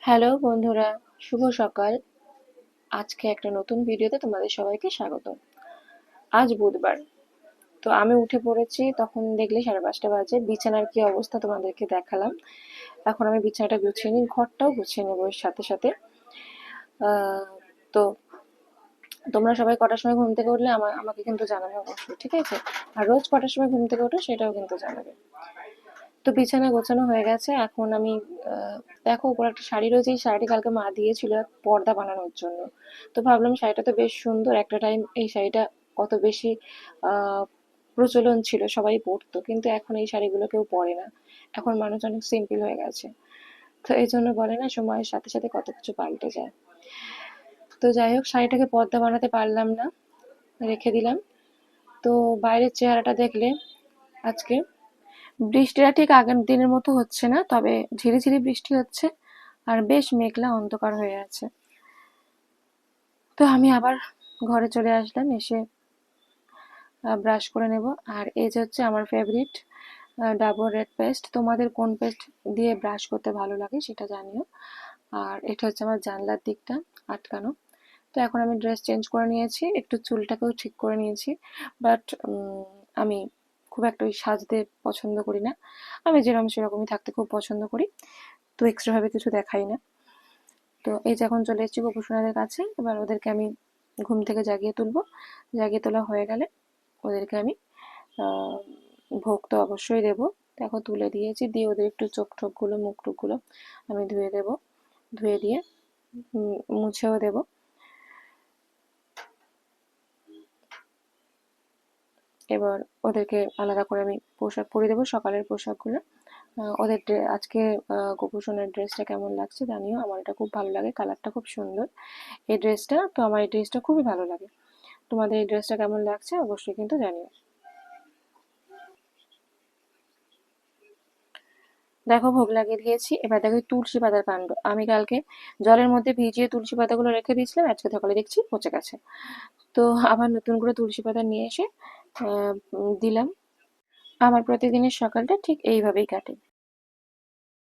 Hello বন্ধুরা, শুভ সকাল। আজকে একটা নতুন ভিডিওতে তোমাদের সবাইকে স্বাগত। আজ বুধবার, তো আমি উঠে পড়েছি, তখন দেখলে 5:30 বাজে। বিছানার কি অবস্থা তোমাদেরকে দেখালাম। এখন আমি বিছানাটা গুছিয়ে নিই, ঘরটাও গুছিয়ে নেবো এর সাথে সাথে। তো তোমরা সবাই কটার সময় ঘুম থেকে উঠলে আমাকে কিন্তু জানাবে অবশ্যই, ঠিক আছে? আর রোজ কটার সময় ঘুম থেকে ওঠো সেটাও কিন্তু জানাবে। তো বিছানা গোছানো হয়ে গেছে। এখন আমি দেখো, উপরে একটা শাড়ি রয়েছে। এই শাড়িটি কালকে মা দিয়েছিল পর্দা বানানোর জন্য। তো ভাবলাম শাড়িটা তো বেশ সুন্দর। একটা টাইম এই শাড়িটা কত বেশি আহ প্রচলন ছিল, সবাই পরতো, কিন্তু এখন এই শাড়িগুলো কেউ পরে না। এখন মানুষ অনেক সিম্পল হয়ে গেছে। তো এই জন্য বলে না, সময়ের সাথে সাথে কত কিছু পাল্টে যায়। তো যাই হোক, শাড়িটাকে পর্দা বানাতে পারলাম না, রেখে দিলাম। তো বাইরের চেহারাটা দেখলে আজকে বৃষ্টিটা ঠিক আগের দিনের মতো হচ্ছে না, তবে ঝিরিঝিরি বৃষ্টি হচ্ছে আর বেশ মেঘলা অন্ধকার হয়ে আছে। তো আমি আবার ঘরে চলে আসলাম, এসে ব্রাশ করে নেব। আর এই যে হচ্ছে আমার ফেভারিট ডাবর রেড পেস্ট। তোমাদের কোন পেস্ট দিয়ে ব্রাশ করতে ভালো লাগে সেটা জানিও। আর এটা হচ্ছে আমার জানলার দিকটা আটকানো। তো এখন আমি ড্রেস চেঞ্জ করে নিয়েছি, একটু চুলটাকেও ঠিক করে নিয়েছি। বাট আমি খুব একটা ওই সাজতে পছন্দ করি না। আমি যেরকম সেরকমই থাকতে খুব পছন্দ করি। তো এক্সট্রা ভাবে কিছু দেখাই না। তো এই যে এখন চলে এসেছি গোপুসোনাদের কাছে। এবার ওদেরকে আমি ঘুম থেকে জাগিয়ে তুলবো। জাগিয়ে তোলা হয়ে গেলে ওদেরকে আমি ভোগ তো অবশ্যই দেবো। দেখো তুলে দিয়েছি, দিয়ে ওদের একটু চোখ টোকগুলো মুখ টুকগুলো আমি ধুয়ে দেবো। ধুয়ে দিয়ে মুছেও দেবো। এবার ওদেরকে আলাদা করে আমি পোশাক পরিয়ে দেবো, সকালের পোশাকগুলো। ওদের আজকে গোপুসোনার ড্রেসটা কেমন লাগছে জানিও। আমার এটা খুব ভালো লাগে, কালারটা খুব সুন্দর এই ড্রেসটা। তো আমার এই ড্রেসটা খুবই ভালো লাগে। তোমাদের এই ড্রেসটা কেমন লাগছে অবশ্যই কিন্তু জানিও। দেখো ভোগ লাগিয়ে দিয়েছি। এবার দেখো এই তুলসী পাতার কাণ্ড, আমি কালকে জলের মধ্যে ভিজিয়ে তুলসী পাতাগুলো রেখে দিয়েছিলাম, আজকে সকালে দেখছি পচে গেছে। তো আবার নতুন করে তুলসী পাতা নিয়ে এসে দিলাম। আমার প্রতিদিনের সকালটা ঠিক এইভাবেই কাটে।